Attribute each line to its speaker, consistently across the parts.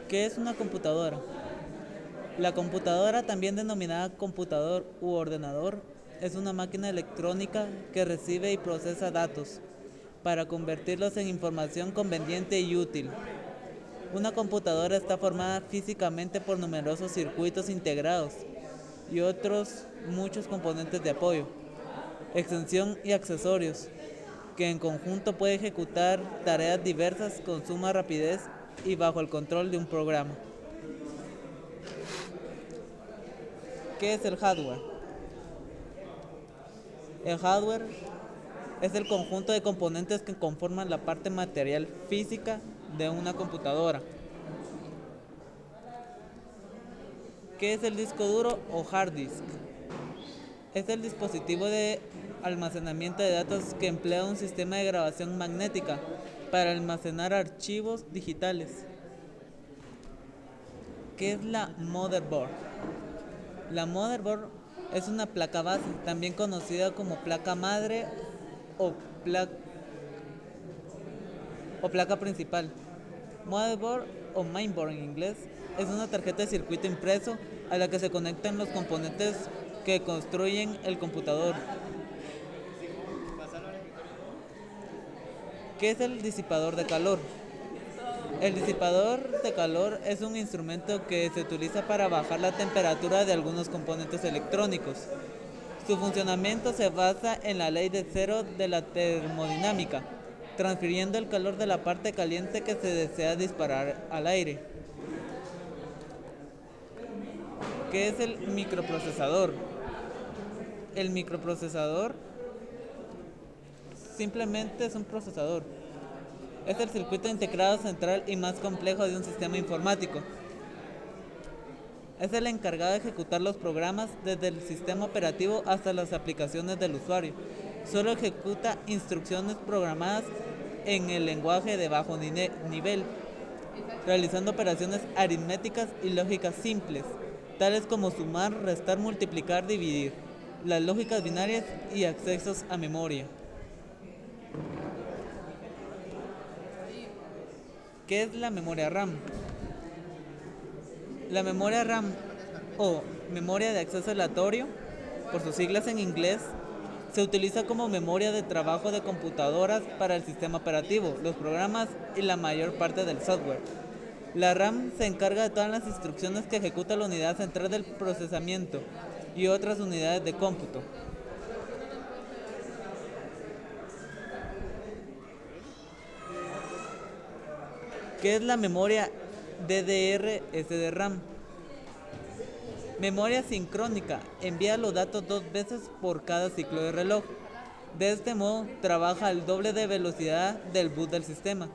Speaker 1: ¿Qué es una computadora? La computadora, también denominada computador u ordenador, es una máquina electrónica que recibe y procesa datos para convertirlos en información conveniente y útil. Una computadora está formada físicamente por numerosos circuitos integrados y otros muchos componentes de apoyo, extensión y accesorios, que en conjunto puede ejecutar tareas diversas con suma rapidez y bajo el control de un programa. ¿Qué es el hardware? El hardware es el conjunto de componentes que conforman la parte material física de una computadora. ¿Qué es el disco duro o hard disk? Es el dispositivo de almacenamiento de datos que emplea un sistema de grabación magnética para almacenar archivos digitales. ¿Qué es la motherboard? La motherboard es una placa base, también conocida como placa madre o, pla- o placa principal. Motherboard o mainboard en inglés es una tarjeta de circuito impreso a la que se conectan los componentes que construyen el computador. ¿Qué es el disipador de calor? El disipador de calor es un instrumento que se utiliza para bajar la temperatura de algunos componentes electrónicos. Su funcionamiento se basa en la ley de cero de la termodinámica, transfiriendo el calor de la parte caliente que se desea disparar al aire. ¿Qué es el microprocesador? El microprocesador simplemente es un procesador. Es el circuito integrado central y más complejo de un sistema informático. Es el encargado de ejecutar los programas desde el sistema operativo hasta las aplicaciones del usuario. Solo ejecuta instrucciones programadas en el lenguaje de bajo nivel, realizando operaciones aritméticas y lógicas simples, tales como sumar, restar, multiplicar, dividir, las lógicas binarias y accesos a memoria. ¿Qué es la memoria RAM? La memoria RAM o memoria de acceso aleatorio, por sus siglas en inglés, se utiliza como memoria de trabajo de computadoras para el sistema operativo, los programas y la mayor parte del software. La RAM se encarga de todas las instrucciones que ejecuta la unidad central del procesamiento y otras unidades de cómputo. ¿Qué es la memoria DDR-SDRAM? Memoria sincrónica. Envía los datos dos veces por cada ciclo de reloj. De este modo, trabaja al doble de velocidad del boot del sistema,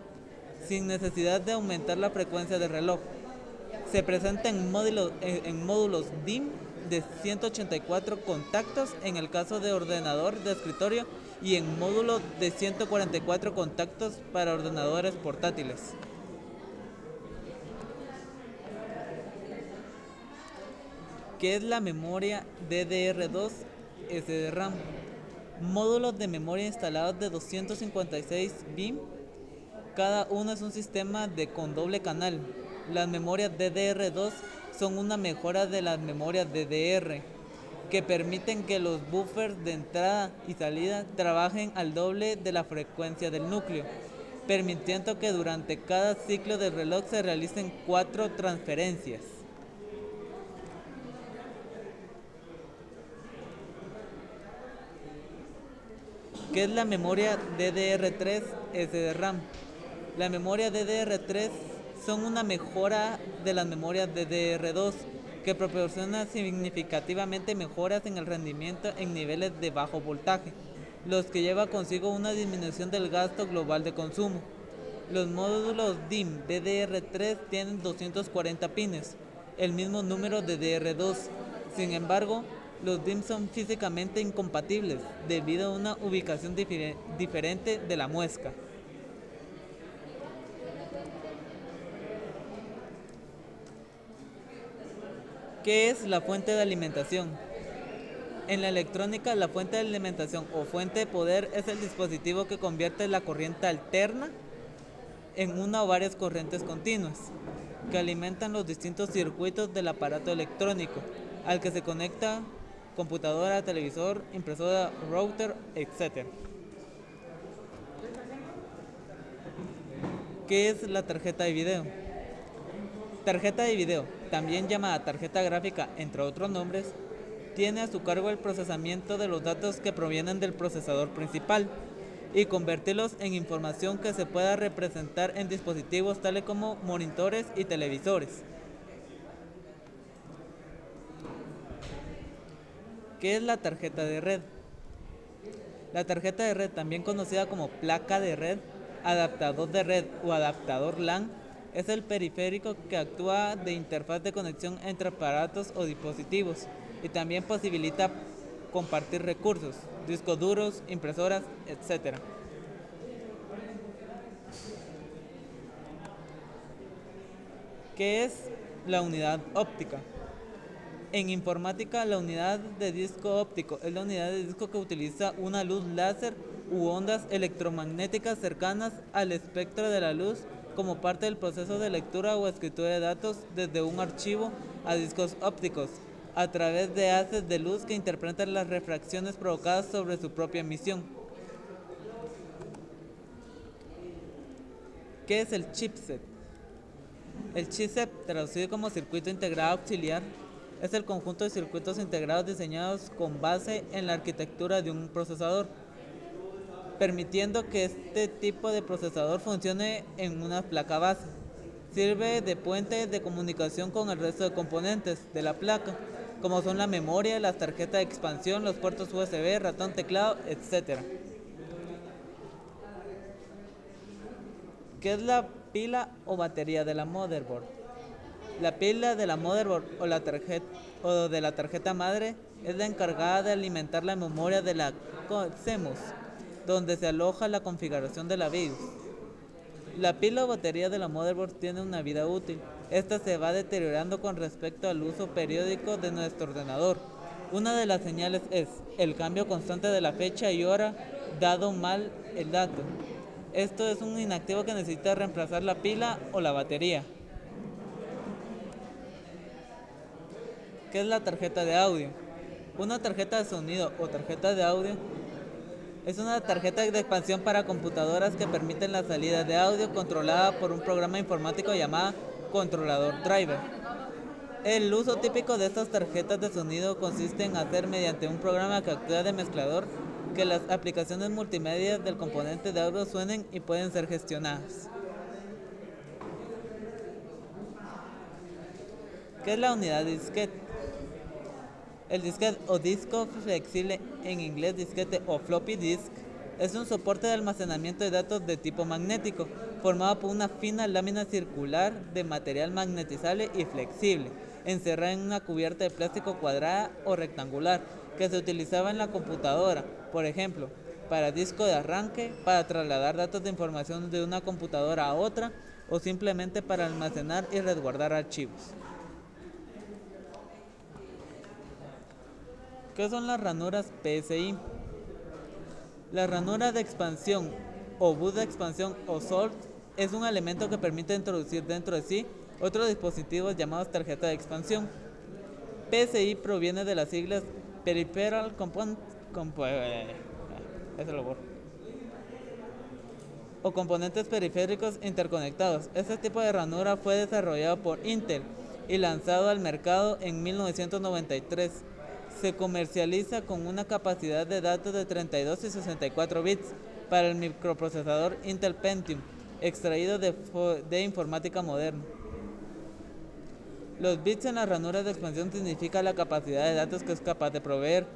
Speaker 1: sin necesidad de aumentar la frecuencia del reloj. Se presenta en módulos DIMM de 184 contactos en el caso de ordenador de escritorio y en módulos de 144 contactos para ordenadores portátiles. ¿Qué es la memoria DDR2 SDRAM? Módulos de memoria instalados de 256 BIM. Cada uno es un sistema con doble canal. Las memorias DDR2 son una mejora de las memorias DDR, que permiten que los buffers de entrada y salida trabajen al doble de la frecuencia del núcleo, permitiendo que durante cada ciclo del reloj se realicen 4 transferencias. ¿Qué es la memoria DDR3 SDRAM? La memoria DDR3 son una mejora de las memorias DDR2 que proporciona significativamente mejoras en el rendimiento en niveles de bajo voltaje, los que lleva consigo una disminución del gasto global de consumo. Los módulos DIMM DDR3 tienen 240 pines, el mismo número de DDR2. Sin embargo, los DIMM son físicamente incompatibles debido a una ubicación diferente de la muesca. ¿Qué es la fuente de alimentación? En la electrónica, la fuente de alimentación o fuente de poder es el dispositivo que convierte la corriente alterna en una o varias corrientes continuas. que alimentan los distintos circuitos del aparato electrónico, al que se conecta computadora, televisor, impresora, router, etc. ¿Qué es la tarjeta de video? Tarjeta de video, también llamada tarjeta gráfica, entre otros nombres, tiene a su cargo el procesamiento de los datos que provienen del procesador principal y convertirlos en información que se pueda representar en dispositivos tales como monitores y televisores. ¿Qué es la tarjeta de red? La tarjeta de red, también conocida como placa de red, adaptador de red o adaptador LAN, es el periférico que actúa de interfaz de conexión entre aparatos o dispositivos y también posibilita compartir recursos, discos duros, impresoras, etc. ¿Qué es la unidad óptica? En informática, la unidad de disco óptico es la unidad de disco que utiliza una luz láser u ondas electromagnéticas cercanas al espectro de la luz como parte del proceso de lectura o escritura de datos desde un archivo a discos ópticos, a través de haces de luz que interpretan las refracciones provocadas sobre su propia emisión. ¿Qué es el chipset? El chipset, traducido como circuito integrado auxiliar, es el conjunto de circuitos integrados diseñados con base en la arquitectura de un procesador, permitiendo que este tipo de procesador funcione en una placa base. Sirve de puente de comunicación con el resto de componentes de la placa, como son la memoria, las tarjetas de expansión, los puertos USB, ratón, teclado, etc. ¿Qué es la pila o batería de la motherboard? La pila de la motherboard o de la tarjeta madre es la encargada de alimentar la memoria de la CMOS, donde se aloja la configuración de la BIOS. La pila o batería de la motherboard tiene una vida útil. Esta se va deteriorando con respecto al uso periódico de nuestro ordenador. Una de las señales es el cambio constante de la fecha y hora dado mal el dato. Esto es un inactivo que necesita reemplazar la pila o la batería. ¿Qué es la tarjeta de audio? Una tarjeta de sonido o tarjeta de audio es una tarjeta de expansión para computadoras que permiten la salida de audio controlada por un programa informático llamado controlador driver. El uso típico de estas tarjetas de sonido consiste en hacer mediante un programa que actúa de mezclador que las aplicaciones multimedia del componente de audio suenen y pueden ser gestionadas. ¿Qué es la unidad disquete? El disquete o disco flexible, en inglés disquete o floppy disk, es un soporte de almacenamiento de datos de tipo magnético, formado por una fina lámina circular de material magnetizable y flexible, encerrada en una cubierta de plástico cuadrada o rectangular, que se utilizaba en la computadora, por ejemplo, para disco de arranque, para trasladar datos de información de una computadora a otra, o simplemente para almacenar y resguardar archivos. ¿Qué son las ranuras PSI? La ranura de expansión o bus de expansión o SOLD es un elemento que permite introducir dentro de sí otros dispositivos llamados tarjeta de expansión. PSI proviene de las siglas Peripheral Component o componentes periféricos interconectados. Este tipo de ranura fue desarrollado por Intel y lanzado al mercado en 1993. Se comercializa con una capacidad de datos de 32 y 64 bits para el microprocesador Intel Pentium, extraído de informática moderna. Los bits en las ranuras de expansión significan la capacidad de datos que es capaz de proveer.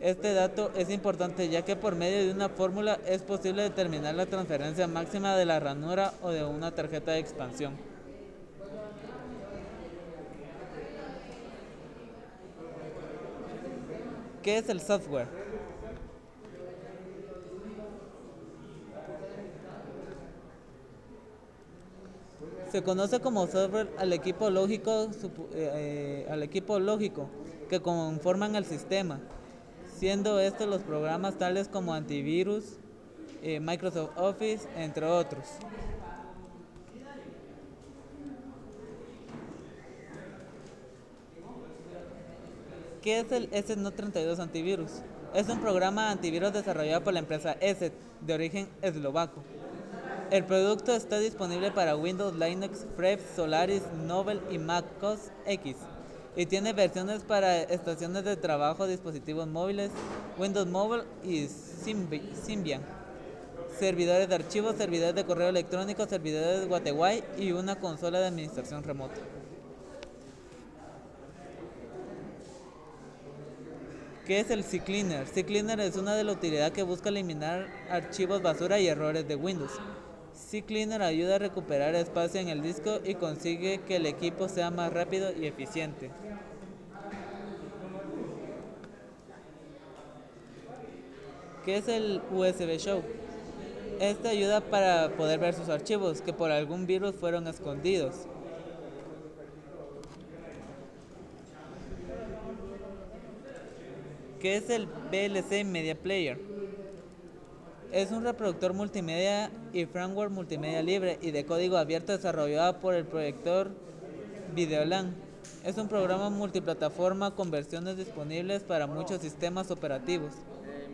Speaker 1: Este dato es importante ya que por medio de una fórmula es posible determinar la transferencia máxima de la ranura o de una tarjeta de expansión. ¿Qué es el software? Se conoce como software al equipo lógico que conforman el sistema, siendo estos los programas tales como antivirus, Microsoft Office, entre otros. ¿Qué es el ESET-No32 antivirus? Es un programa antivirus desarrollado por la empresa ESET, de origen eslovaco. El producto está disponible para Windows, Linux, Fresh, Solaris, Novell y Mac OS X. Y tiene versiones para estaciones de trabajo, dispositivos móviles, Windows Mobile y Symbian, servidores de archivos, servidores de correo electrónico, servidores de Gateway y una consola de administración remota. ¿Qué es el CCleaner? CCleaner es una de las utilidades que busca eliminar archivos basura y errores de Windows. CCleaner ayuda a recuperar espacio en el disco y consigue que el equipo sea más rápido y eficiente. ¿Qué es el USB Show? Este ayuda para poder ver sus archivos que por algún virus fueron escondidos. ¿Qué es el VLC Media Player? Es un reproductor multimedia y firmware multimedia libre y de código abierto desarrollado por el proyector Videolan. Es un programa multiplataforma con versiones disponibles para muchos sistemas operativos.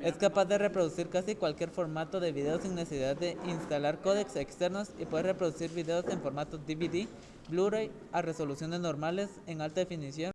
Speaker 1: Es capaz de reproducir casi cualquier formato de video sin necesidad de instalar códecs externos y puede reproducir videos en formato DVD, Blu-ray a resoluciones normales en alta definición.